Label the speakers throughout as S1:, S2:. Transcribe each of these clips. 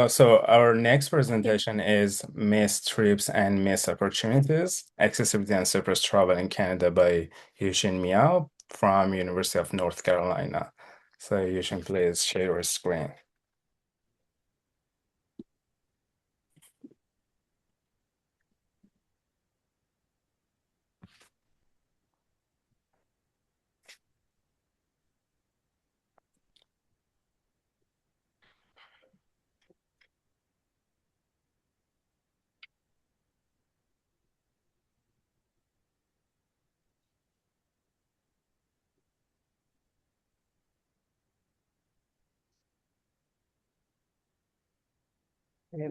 S1: So our next presentation is Missed Trips and Missed Opportunities, Accessibility and Surprise Travel in Canada by Yuxin Miao from University of North Carolina. So Yuxin, please share your screen.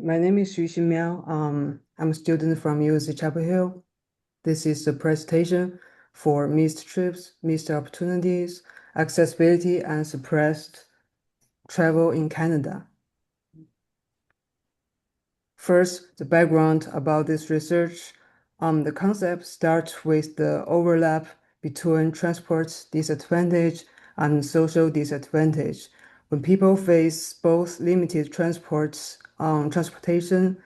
S2: My name is Yuxin Miao. I'm a student from UC Chapel Hill. This is a presentation for missed trips, missed opportunities, accessibility, and suppressed travel in Canada. First, the background about this research. The concept starts with the overlap between transport disadvantage and social disadvantage. When people face both limited transportation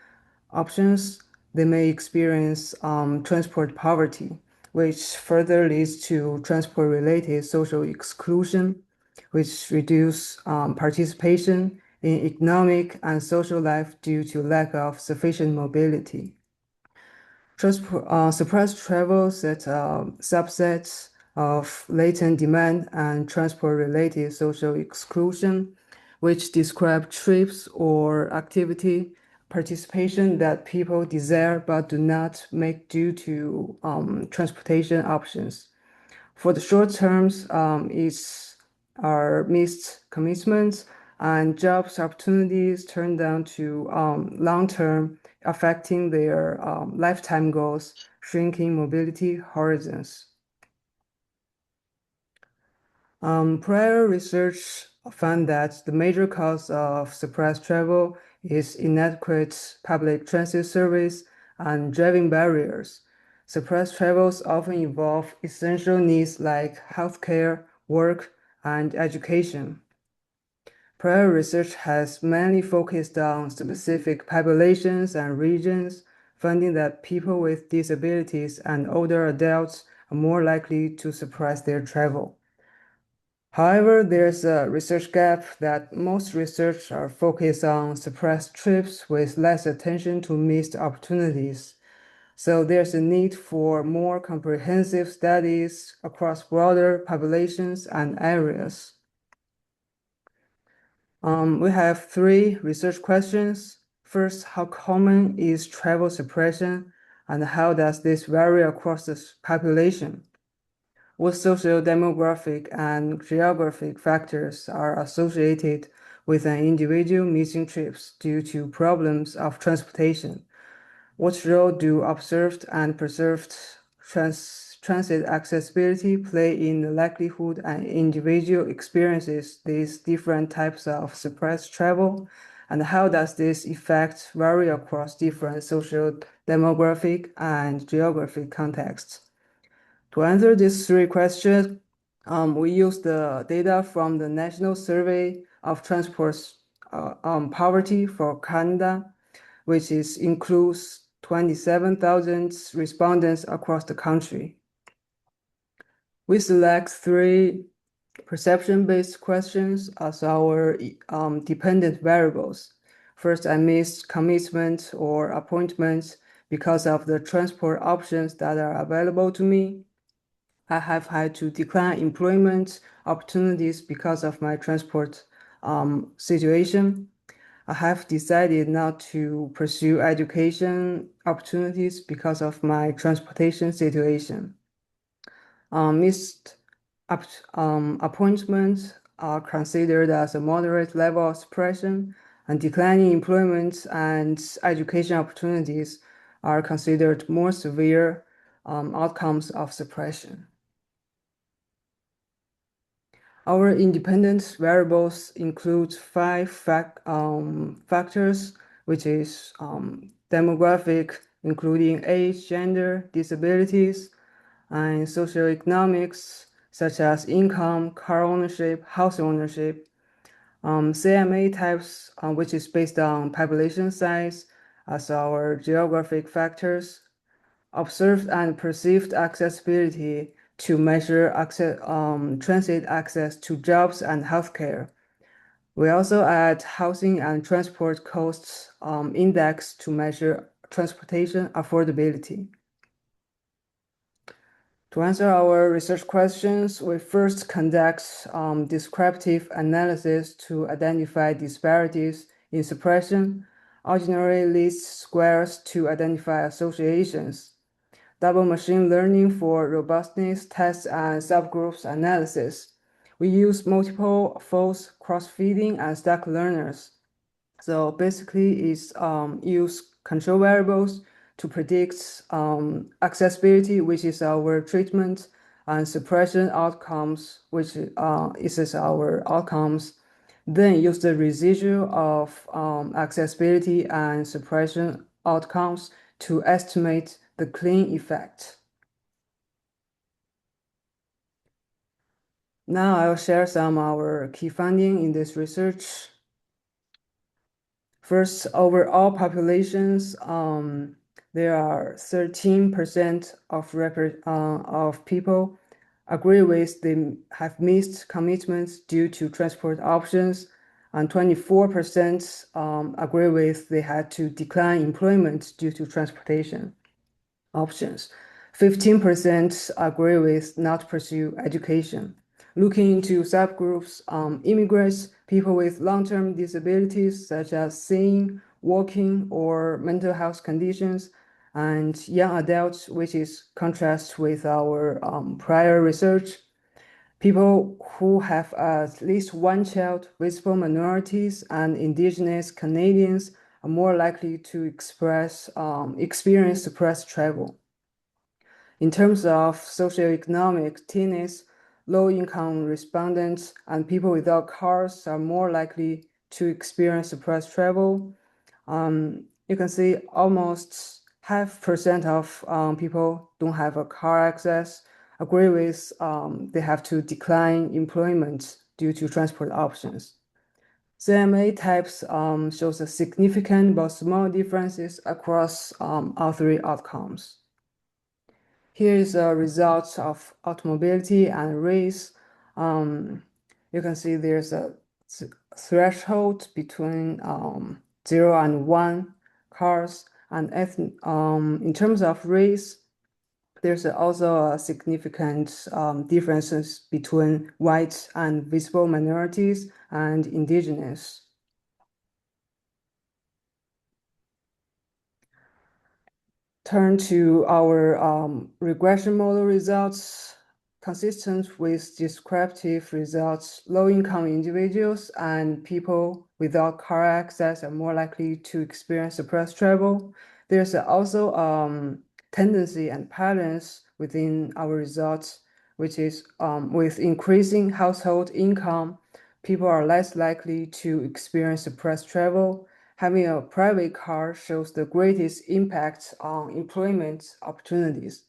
S2: options, they may experience transport poverty, which further leads to transport-related social exclusion, which reduce participation in economic and social life due to lack of sufficient mobility. Suppressed travel set subsets of latent demand and transport-related social exclusion, which describe trips or activity participation that people desire but do not make due to transportation options. For the short terms, it's our missed commitments and jobs opportunities turned down to long term, affecting their lifetime goals, shrinking mobility horizons. Prior research found that the major cause of suppressed travel is inadequate public transit service and driving barriers. Suppressed travels often involve essential needs like healthcare, work, and education. Prior research has mainly focused on specific populations and regions, finding that people with disabilities and older adults are more likely to suppress their travel. However, there's a research gap that most research are focused on suppressed trips with less attention to missed opportunities. So there's a need for more comprehensive studies across broader populations and areas. We have three research questions. First, how common is travel suppression and how does this vary across the population? What social demographic and geographic factors are associated with an individual missing trips due to problems of transportation? What role do observed and preserved transit accessibility play in the likelihood an individual experiences these different types of suppressed travel? And how does this effect vary across different social demographic and geographic contexts? To answer these three questions, we use the data from the National Survey of Transport Poverty for Canada, which includes 27,000 respondents across the country. We select three perception-based questions as our dependent variables. First, I missed commitment or appointments because of the transport options that are available to me. I have had to decline employment opportunities because of my transport situation. I have decided not to pursue education opportunities because of my transportation situation. Missed appointments are considered as a moderate level of suppression, and declining employment and education opportunities are considered more severe outcomes of suppression. Our independent variables include five factors, which is demographic, including age, gender, disabilities, and socioeconomics, such as income, car ownership, house ownership. CMA types, which is based on population size as our geographic factors, observed and perceived accessibility to measure transit access to jobs and healthcare. We also add housing and transport costs index to measure transportation affordability. To answer our research questions, we first conduct descriptive analysis to identify disparities in suppression, ordinary least squares to identify associations, double machine learning for robustness tests and subgroups analysis. We use multiple false cross-feeding and stack learners. So basically, it's use control variables to predict accessibility, which is our treatment, and suppression outcomes, which is our outcomes. Then use the residual of accessibility and suppression outcomes to estimate the clean effect. Now I'll share some of our key findings in this research. First, over all populations, there are 13% of people agree with they have missed commitments due to transport options, and 24% agree with they had to decline employment due to transportation options. 15% agree with not pursue education. Looking into subgroups, immigrants, people with long-term disabilities such as seeing, walking, or mental health conditions, and young adults, which is contrast with our prior research. People who have at least one child, visible minorities, and indigenous Canadians are more likely to experience suppressed travel. In terms of socioeconomic teenies, low-income respondents and people without cars are more likely to experience suppressed travel. You can see almost 0.5% of people don't have a car access, agree with they have to decline employment due to transport options. CMA types shows a significant but small differences across all three outcomes. Here is a result of automobility and race. You can see there's a threshold between 0 and 1 cars, and in terms of race, there's also a significant differences between white and visible minorities and indigenous. Turn to our regression model results. Consistent with descriptive results, low-income individuals and people without car access are more likely to experience suppressed travel. There's also tendency and patterns within our results, which is with increasing household income, people are less likely to experience suppressed travel. Having a private car shows the greatest impact on employment opportunities.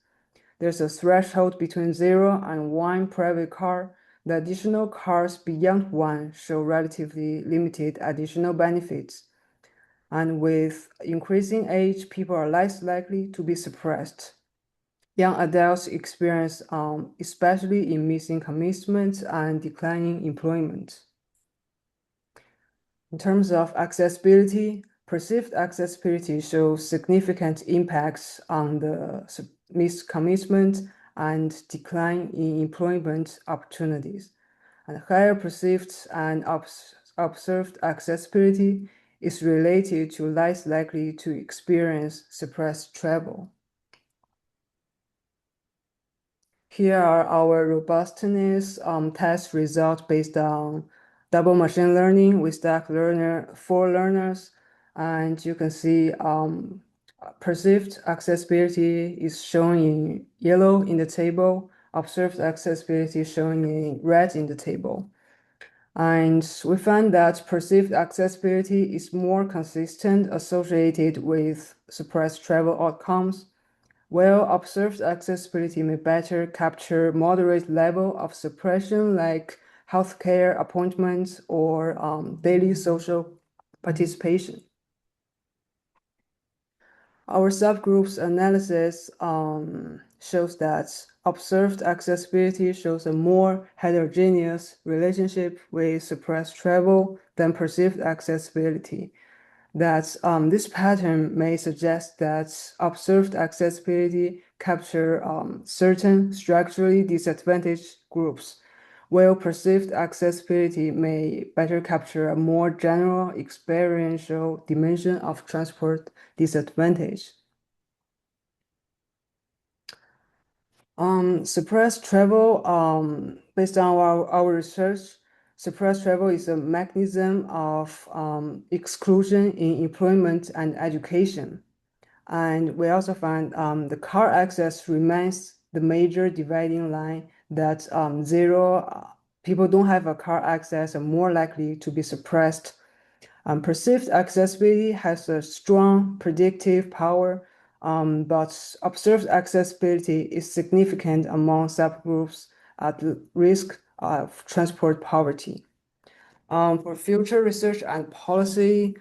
S2: There's a threshold between 0 and 1 private car. The additional cars beyond 1 show relatively limited additional benefits. And with increasing age, people are less likely to be suppressed. Young adults experience, especially in missing commitments and declining employment. In terms of accessibility, perceived accessibility shows significant impacts on the missed commitment and decline in employment opportunities. And higher perceived and observed accessibility is related to less likely to experience suppressed travel. Here are our robustness test results based on double machine learning with stack learner 4 learners. And you can see perceived accessibility is shown in yellow in the table, observed accessibility shown in red in the table. And we find that perceived accessibility is more consistent associated with suppressed travel outcomes, while observed accessibility may better capture moderate level of suppression like healthcare appointments, or daily social participation. Our subgroups analysis shows that observed accessibility shows a more heterogeneous relationship with suppressed travel than perceived accessibility. That this pattern may suggest that observed accessibility capture certain structurally disadvantaged groups, while perceived accessibility may better capture a more general experiential dimension of transport disadvantage. Suppressed travel, based on our research, suppressed travel is a mechanism of exclusion in employment and education. And we also find the car access remains the major dividing line that people don't have a car access are more likely to be suppressed. Perceived accessibility has a strong predictive power, but observed accessibility is significant among subgroups at risk of transport poverty. For future research and policy,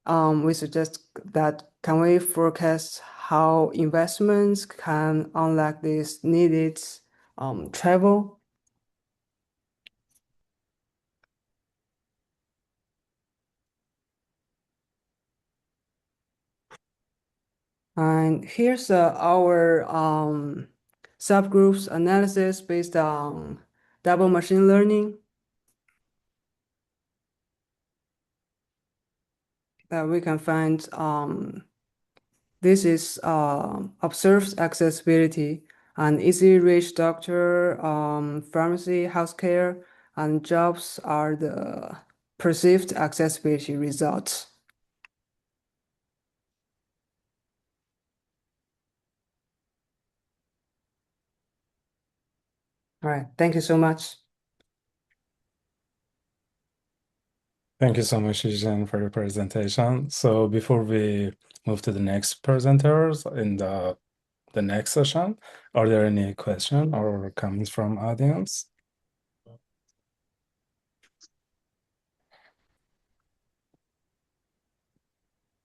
S2: we suggest that can we forecast how investments can unlock this needed travel? And here's our subgroups analysis based on double machine learning. We can find this is observed accessibility and easy reach doctor, pharmacy, healthcare, and jobs are the perceived accessibility results. All right, thank you so much.
S1: Thank you so much, Yuxin, for your presentation. So before we move to the next presenters in the next session, are there any questions or comments from audience?